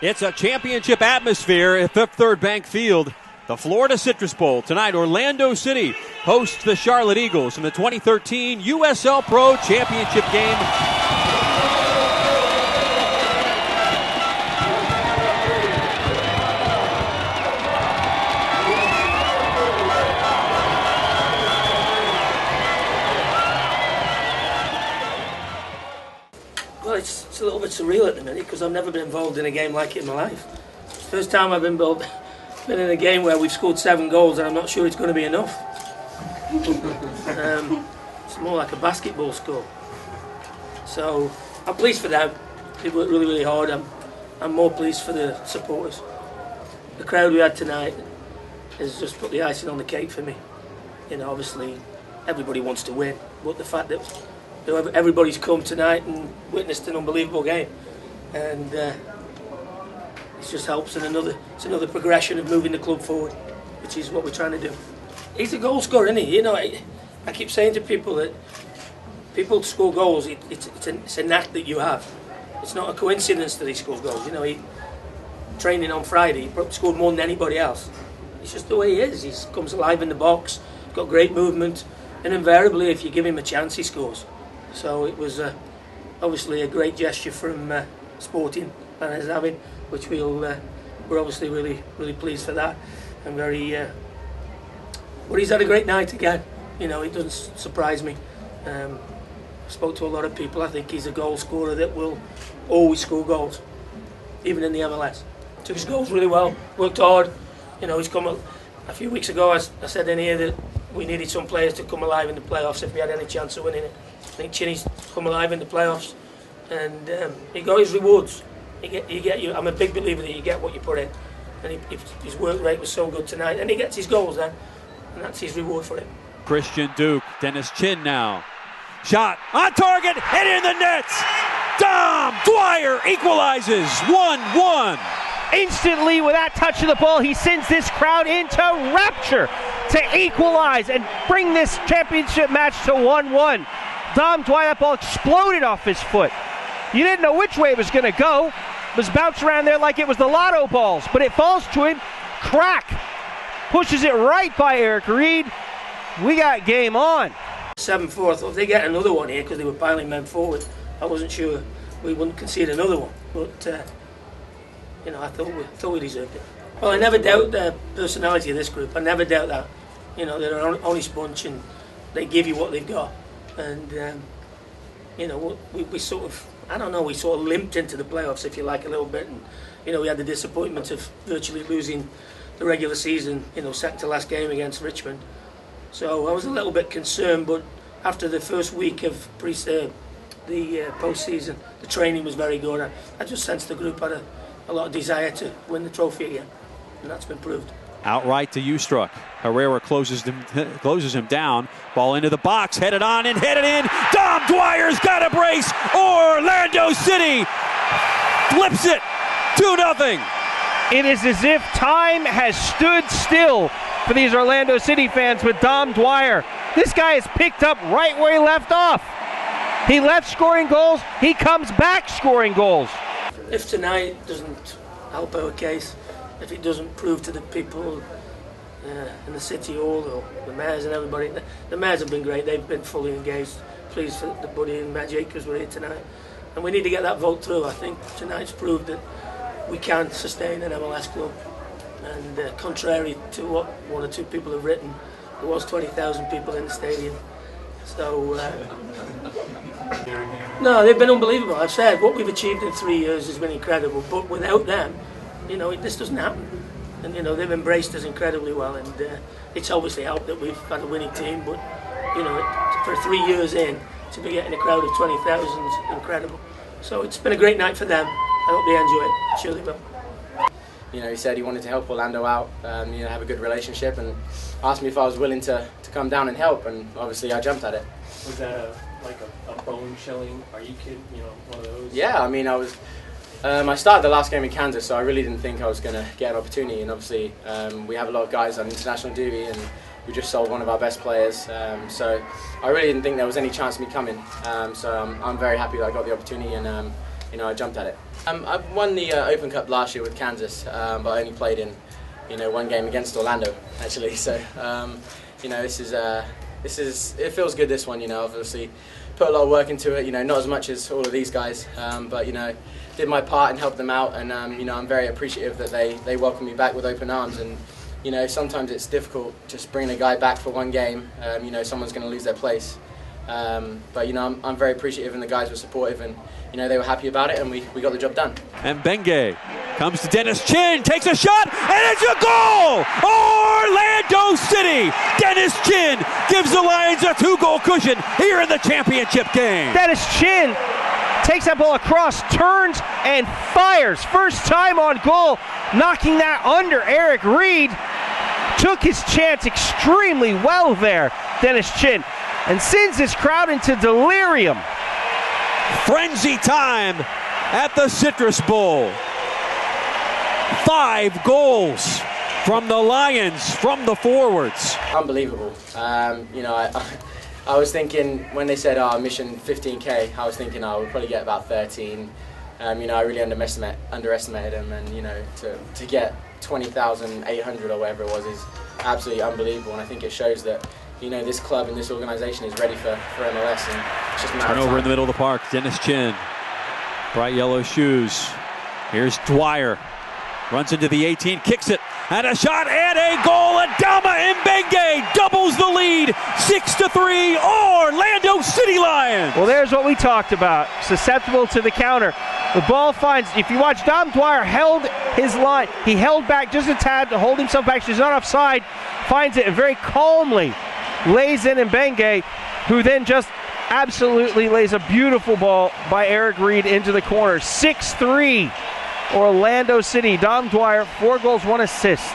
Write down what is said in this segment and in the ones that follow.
It's a championship atmosphere at Fifth Third Bank Field. The Florida Citrus Bowl. Tonight, Orlando City hosts the Charlotte Eagles in the 2013 USL Pro Championship game. Well, it's a little bit surreal at the minute because I've never been involved in a game like it in my life. It's the first time I've been in a game where we've scored 7 goals and I'm not sure it's going to be enough. It's more like a basketball score. So I'm pleased for them. They worked really, really hard. I'm more pleased for the supporters. The crowd we had tonight has just put the icing on the cake for me. You know, obviously everybody wants to win, but the fact that everybody's come tonight and witnessed an unbelievable game, and it just helps. And it's another progression of moving the club forward, which is what we're trying to do. He's a goal scorer, isn't he? You know, I keep saying to people that people score goals. It's a knack that you have. It's not a coincidence that he scores goals. You know, he training on Friday, he scored more than anybody else. It's just the way he is. He comes alive in the box, got great movement, and invariably, if you give him a chance, he scores. So it was obviously a great gesture from Sporting and Zavin, which we're obviously really, really pleased for that, and very. But he's had a great night again. You know, it doesn't surprise me. Spoke to a lot of people. I think he's a goal scorer that will always score goals, even in the MLS. Took his goals really well, worked hard. You know, he's come a few weeks ago. I said in here that we needed some players to come alive in the playoffs if we had any chance of winning it. I think Chinny's come alive in the playoffs, and he got his rewards. I'm a big believer that you get what you put in, and his work rate was so good tonight, and he gets his goals then, and that's his reward for it. Christian Duke, Dennis Chin now. Shot on target, hit in the nets. Dom Dwyer equalizes 1-1. Instantly, with that touch of the ball, he sends this crowd into rapture to equalize and bring this championship match to 1-1. Dom Dwyer, that ball exploded off his foot. You didn't know which way it was going to go. It was bounced around there like it was the lotto balls, but it falls to him. Crack! Pushes it right by Eric Reed. We got game on. 7-4. If they get another one here, because they were piling men forward, I wasn't sure we wouldn't concede another one. But you know, I thought we deserved it. Well, I never doubt the personality of this group. I never doubt that. You know, they're an honest bunch and they give you what they've got. And you know, we sort of, I don't know, we sort of limped into the playoffs, if you like, a little bit. And you know, we had the disappointment of virtually losing the regular season. You know, second to last game against Richmond. So I was a little bit concerned, but after the first week of the postseason, the training was very good. I just sensed the group had a lot of desire to win the trophy again, and that's been proved. Outright to Ustruck. Herrera closes him down. Ball into the box, headed on and headed in. Dom Dwyer's got a brace. Orlando City flips it 2-0. It is as if time has stood still for these Orlando City fans with Dom Dwyer. This guy is picked up right where he left off. He left scoring goals. He comes back scoring goals. If tonight doesn't help our case, if it doesn't prove to the people in the City Hall or the mayors and everybody, the mayors have been great. They've been fully engaged. Pleased for the Buddy and Matt Jacobs were here tonight. And we need to get that vote through. I think tonight's proved that we can sustain an MLS club. And contrary to what one or two people have written, there was 20,000 people in the stadium. So, no, they've been unbelievable. I've said what we've achieved in 3 years has been incredible, but without them, you know, this doesn't happen. And, you know, they've embraced us incredibly well, and it's obviously helped that we've had a winning team, but, you know, for 3 years in, to be getting a crowd of 20,000 is incredible. So it's been a great night for them. I hope they enjoy it. I'm sure they will. You know, he said he wanted to help Orlando out, you know, have a good relationship, and asked me if I was willing to come down and help, and obviously I jumped at it. Was that like a bone chilling? Are you kidding? You know, one of those? Yeah, I mean, I started the last game in Kansas, so I really didn't think I was going to get an opportunity, and obviously we have a lot of guys on international duty, and we just sold one of our best players, so I really didn't think there was any chance of me coming. So I'm very happy that I got the opportunity, and you know, I jumped at it. I won the Open Cup last year with Kansas, but I only played in, one game against Orlando actually. So, it feels good this one. Obviously put a lot of work into it. Not as much as all of these guys, but did my part and helped them out. And I'm very appreciative that they welcome me back with open arms. And sometimes it's difficult just bringing a guy back for one game. Someone's going to lose their place. But I'm very appreciative, and the guys were supportive, and they were happy about it, and we got the job done. And Benge comes to Dennis Chin, takes a shot, and it's a goal! Orlando City! Dennis Chin gives the Lions a 2-goal cushion here in the championship game. Dennis Chin takes that ball across, turns, and fires. First time on goal, knocking that under. Eric Reed took his chance extremely well there, Dennis Chin, and sends this crowd into delirium. Frenzy time at the Citrus Bowl. 5 goals from the Lions, from the forwards. Unbelievable. I was thinking, when they said, mission 15K, I was thinking, we'll probably get about 13. I really underestimated them, and to get 20,800 or whatever it was is absolutely unbelievable, and I think it shows that this club and this organisation is ready for MLS, and it's just a matter of time. Turnover in the middle of the park. Dennis Chin, bright yellow shoes. Here's Dwyer, runs into the 18, kicks it, and a shot and a goal. Adama Mbenge doubles the lead, 6-3. Orlando City Lions. Well, there's what we talked about. Susceptible to the counter. The ball finds, if you watch, Dom Dwyer held his line. He held back just a tad to hold himself back. She's not offside. Finds it and very calmly lays in Mbenge, who then just absolutely lays a beautiful ball by Eric Reed into the corner. 6-3. Orlando City. Dom Dwyer, 4 goals, 1 assist.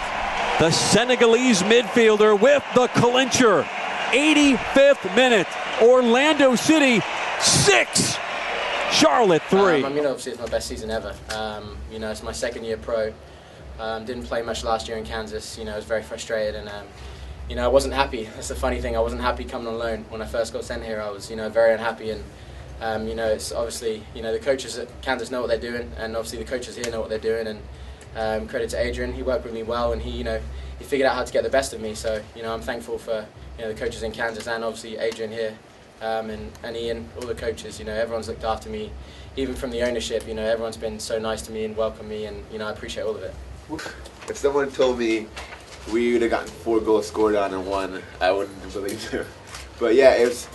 The Senegalese midfielder with the clincher. 85th minute. Orlando City 6. Charlotte 3. Obviously it's my best season ever. It's my second year pro. Didn't play much last year in Kansas. I was very frustrated, and I wasn't happy. That's the funny thing. I wasn't happy coming on loan. When I first got sent here, I was very unhappy, and it's obviously the coaches at Kansas know what they're doing, and obviously the coaches here know what they're doing. And credit to Adrian, he worked with me well, and he figured out how to get the best of me. So I'm thankful for the coaches in Kansas, and obviously Adrian here, and Ian, all the coaches. Everyone's looked after me, even from the ownership. Everyone's been so nice to me and welcomed me, and I appreciate all of it. If someone told me we would have gotten 4 goals scored on and won, I wouldn't believe it. But yeah, it was.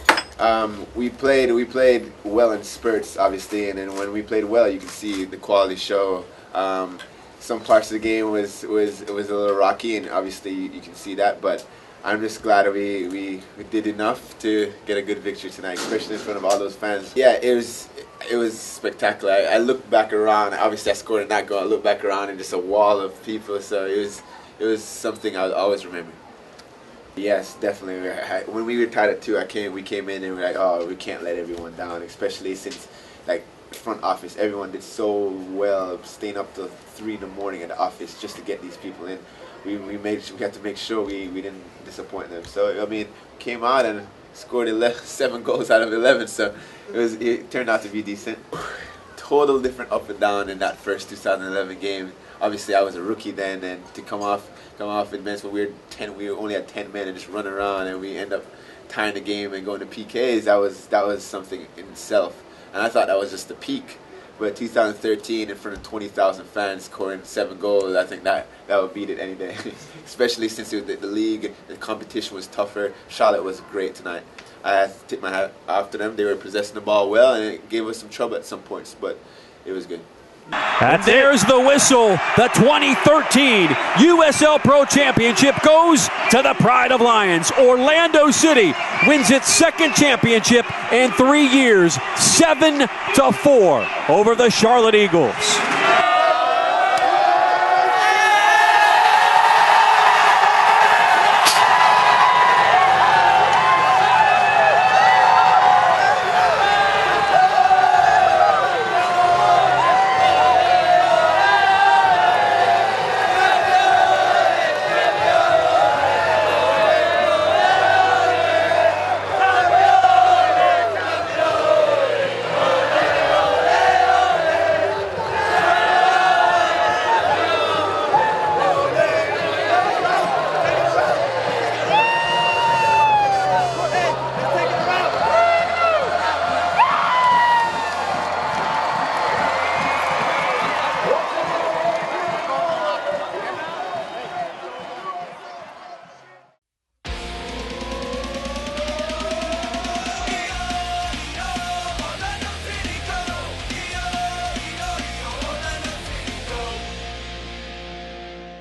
We played well in spurts, obviously, and then when we played well, you can see the quality show. Some parts of the game was a little rocky, and obviously you can see that. But I'm just glad that we did enough to get a good victory tonight, especially in front of all those fans. Yeah, it was spectacular. I looked back around. Obviously, I scored in that goal. I looked back around and just a wall of people. So it was something I'll always remember. Yes, definitely. When we were tied at 2, we came in and we were like, oh, we can't let everyone down, especially since front office, everyone did so well, staying up till 3 in the morning at the office just to get these people in. We had to make sure we didn't disappoint them. So came out and scored 7 goals out of 11. So it turned out to be decent. Total different up and down in that first 2011 game. Obviously, I was a rookie then, and to come off in minutes when we only had 10 men and just run around, and we end up tying the game and going to PKs. That was something in itself, and I thought that was just the peak. But 2013, in front of 20,000 fans, scoring 7 goals, I think that would beat it any day. Especially since the league, the competition was tougher. Charlotte was great tonight. I had to tip my hat after them. They were possessing the ball well, and it gave us some trouble at some points, but it was good. There's the whistle. The 2013 USL Pro Championship goes to the Pride of Lions. Orlando City wins its 2nd championship in 3 years, 7-4 over the Charlotte Eagles.